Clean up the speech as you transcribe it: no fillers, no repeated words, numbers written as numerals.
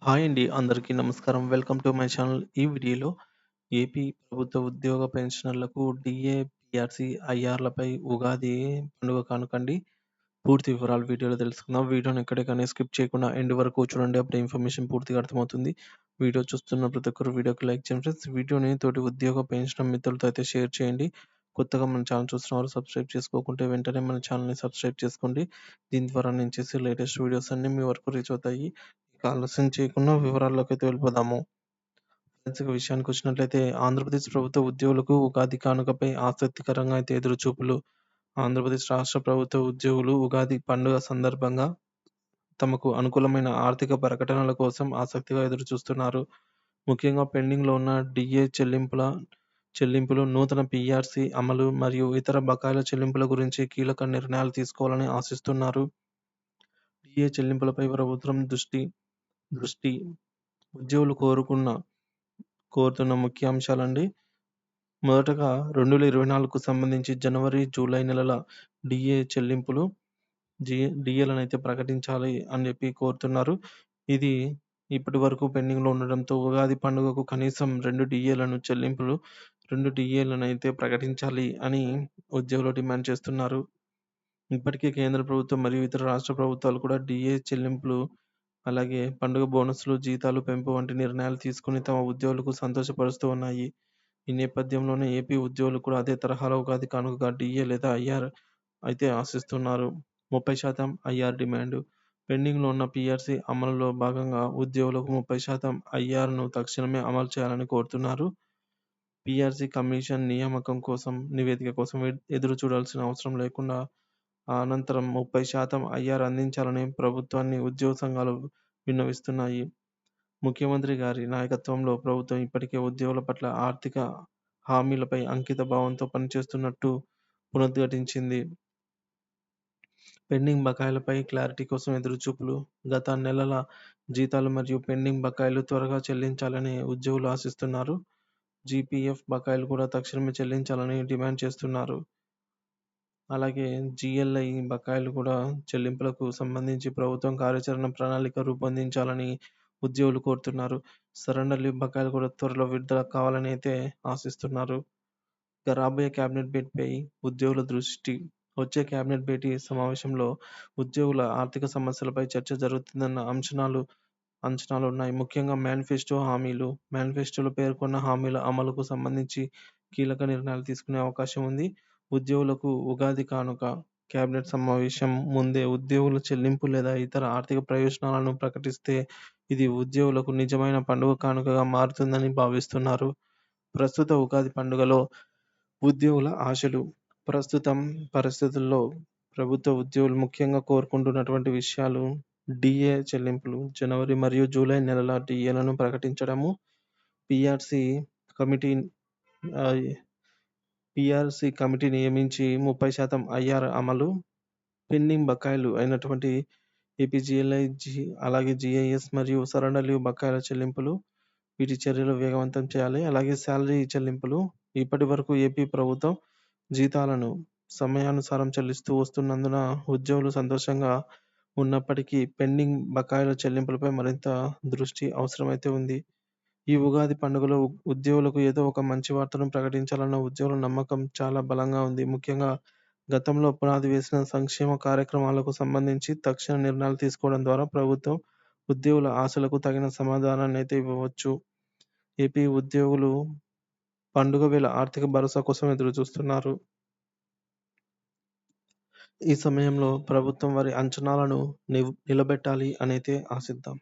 Hi అండి. అందరికీ నమస్కారం. Welcome to my channel. ఈ వీడియోలో ఏపీ ప్రభుత్వ ఉద్యోగ పెన్షనర్లకు డీఏ, పీఆర్సీ, ఐఆర్‌లపై ఉగాది పండుగ కానుకండి. పూర్తి వివరాలు వీడియోలో తెలుసుకుందాం. వీడియోని ఎక్కడికని స్కిప్ చేయకుండా ఎండ్ వరకు చూడండి. అప్పుడే ఇన్ఫర్మేషన్ పూర్తిగా అర్థమవుతుంది. వీడియో చూస్తున్న ప్రతి ఒక్కరు వీడియోకి లైక్ చేయండి ఫ్రెండ్స్. వీడియోని తోటి ఉద్యోగ పెన్షనర్ మిత్రులతో అయితే షేర్ చేయండి. కొత్తగా మన ఛానల్ చూస్తున్న వారు సబ్స్క్రైబ్ చేసుకోకుంటే వెంటనే మన ఛానల్‌ని సబ్స్క్రైబ్ చేసుకోండి. దీని ద్వారా నేను చేసే లేటెస్ట్ వీడియోస్ అన్నీ మీ వరకు రీచ్ అవుతాయి. ఇక ఆలస్యం చేయకుండా వివరాల్లోకైతే వెళ్ళిపోదాము. ఫ్రెండ్స్ ఇక విషయానికొచ్చినట్లయితే ఆంధ్రప్రదేశ్ ప్రభుత్వ ఉద్యోగులకు ఉగాది కానుకపై ఆసక్తికరంగా అయితే ఎదురుచూపులు. ఆంధ్రప్రదేశ్ రాష్ట్ర ప్రభుత్వ ఉద్యోగులు ఉగాది పండుగ సందర్భంగా తమకు అనుకూలమైన ఆర్థిక ప్రకటనల కోసం ఆసక్తిగా ఎదురుచూస్తున్నారు. ముఖ్యంగా పెండింగ్‌లో ఉన్న డీఏ చెల్లింపులు, నూతన పీఆర్సీ అమలు మరియు ఇతర బకాయిల చెల్లింపుల గురించి కీలక నిర్ణయాలు తీసుకోవాలని ఆశిస్తున్నారు. డీఏ చెల్లింపులపై ప్రభుత్వం దృష్టి ఉద్యోగులు కోరుతున్న ముఖ్య అంశాలండి. మొదటగా 2024కు సంబంధించి జనవరి, జూలై నెలల డీఏ చెల్లింపులు డీఏలనైతే ప్రకటించాలి అని చెప్పి కోరుతున్నారు. ఇది ఇప్పటివరకు పెండింగ్‌లో ఉండడంతో ఉగాది పండుగకు కనీసం 2 డీఏలనైతే ప్రకటించాలి అని ఉద్యోగులు డిమాండ్ చేస్తున్నారు. ఇప్పటికే కేంద్ర ప్రభుత్వం మరియు ఇతర రాష్ట్ర ప్రభుత్వాలు కూడా డీఏ చెల్లింపులు, అలాగే పండుగ బోనస్‌లు, జీతాలు పెంపు వంటి నిర్ణయాలు తీసుకొని తమ ఉద్యోగులకు సంతోషపరుస్తూ ఉన్నాయి. ఈ నేపథ్యంలోనే ఏపీ ఉద్యోగులు కూడా అదే తరహాలో ఉగాది కానుకగా డీఏ లేదా ఐఆర్ అయితే ఆశిస్తున్నారు. 30% ఐఆర్ డిమాండ్. పెండింగ్‌లో ఉన్న పీఆర్సీ అమలులో భాగంగా ఉద్యోగులకు 30% ఐఆర్‌ను తక్షణమే అమలు చేయాలని కోరుతున్నారు. పీఆర్సీ కమిషన్ నివేదిక కోసం ఎదురు చూడాల్సిన అవసరం లేకుండా అనంతరం 30% ఐఆర్ అందించాలని ప్రభుత్వాన్ని ఉద్యోగ సంఘాలు విన్నవిస్తున్నాయి. ముఖ్యమంత్రి గారి నాయకత్వంలో ప్రభుత్వం ఇప్పటికే ఉద్యోగుల పట్ల ఆర్థిక హామీలపై అంకిత భావంతో పనిచేస్తున్నట్టు పునరుద్ఘాటించింది. పెండింగ్ బకాయిలపై క్లారిటీ కోసం ఎదురుచూపులు. గత నెలల జీతాలు మరియు పెండింగ్ బకాయిలు త్వరగా చెల్లించాలని ఉద్యోగులు ఆశిస్తున్నారు. జీపీఎఫ్ బకాయిలు కూడా తక్షణమే చెల్లించాలని డిమాండ్ చేస్తున్నారు. అలాగే జీఎల్ఐ బకాయిలు కూడా చెల్లింపులకు సంబంధించి ప్రభుత్వం కార్యాచరణ ప్రణాళిక రూపొందించాలని ఉద్యోగులు కోరుతున్నారు. సరెండర్ లీవ్ బకాయిలు కూడా త్వరలో విడుదల కావాలని అయితే ఆశిస్తున్నారు. ఇక రాబోయే కేబినెట్ భేటీపై ఉద్యోగుల దృష్టి. వచ్చే కేబినెట్ భేటీ సమావేశంలో ఉద్యోగుల ఆర్థిక సమస్యలపై చర్చ జరుగుతుందన్న అంచనాలున్నాయి. ముఖ్యంగా మేనిఫెస్టోలో పేర్కొన్న హామీల అమలుకు సంబంధించి కీలక నిర్ణయాలు తీసుకునే అవకాశం ఉంది. ఉద్యోగులకు ఉగాది కానుక. కేబినెట్ సమావేశం ముందే ఉద్యోగుల చెల్లింపు లేదా ఇతర ఆర్థిక ప్రయోజనాలను ప్రకటిస్తే ఇది ఉద్యోగులకు నిజమైన పండుగ కానుకగా మారుతుందని భావిస్తున్నారు. ప్రస్తుత ఉగాది పండుగలో ఉద్యోగుల ఆశలు. ప్రస్తుతం పరిస్థితుల్లో ప్రభుత్వ ఉద్యోగులు ముఖ్యంగా కోరుకుంటున్నటువంటి విషయాలు డీఏ చెల్లింపులు, జనవరి మరియు జూలై నెలల డీఏలను ప్రకటించడము, పీఆర్సీ కమిటీ ఆహ్, పీఆర్సీ కమిటీ నియమించి 30% ఐఆర్ అమలు, పెండింగ్ బకాయిలు అయినటువంటి ఏపీజీఎల్ఐ, అలాగే జీఐఎస్ మరియు సరెండర్ లీవ్ బకాయిల చెల్లింపులు, వీటి చర్యలు వేగవంతం చేయాలి. అలాగే శాలరీ చెల్లింపులు. ఇప్పటివరకు ఏపీ ప్రభుత్వం జీతాలను సమయానుసారం చెల్లిస్తూ వస్తున్నందున ఉద్యోగులు సంతోషంగా ఉన్నప్పటికీ పెండింగ్ బకాయిల చెల్లింపులపై మరింత దృష్టి అవసరమైతే ఉంది. ఈ ఉగాది పండుగలో ఉద్యోగులకు ఏదో ఒక మంచి వార్తను ప్రకటించాలన్న ఉద్యోగుల నమ్మకం చాలా బలంగా ఉంది. ముఖ్యంగా గతంలో పునాది వేసిన సంక్షేమ కార్యక్రమాలకు సంబంధించి తక్షణ నిర్ణయాలు తీసుకోవడం ద్వారా ప్రభుత్వం ఉద్యోగుల ఆశలకు తగిన సమాధానాన్నైతే ఇవ్వవచ్చు. ఏపీ ఉద్యోగులు పండుగ వేళ ఆర్థిక భరోసా కోసం ఎదురుచూస్తున్నారు. ఈ సమయంలో ప్రభుత్వం వారి అంచనాలను నిలబెట్టాలి అనైతే ఆశిద్దాం.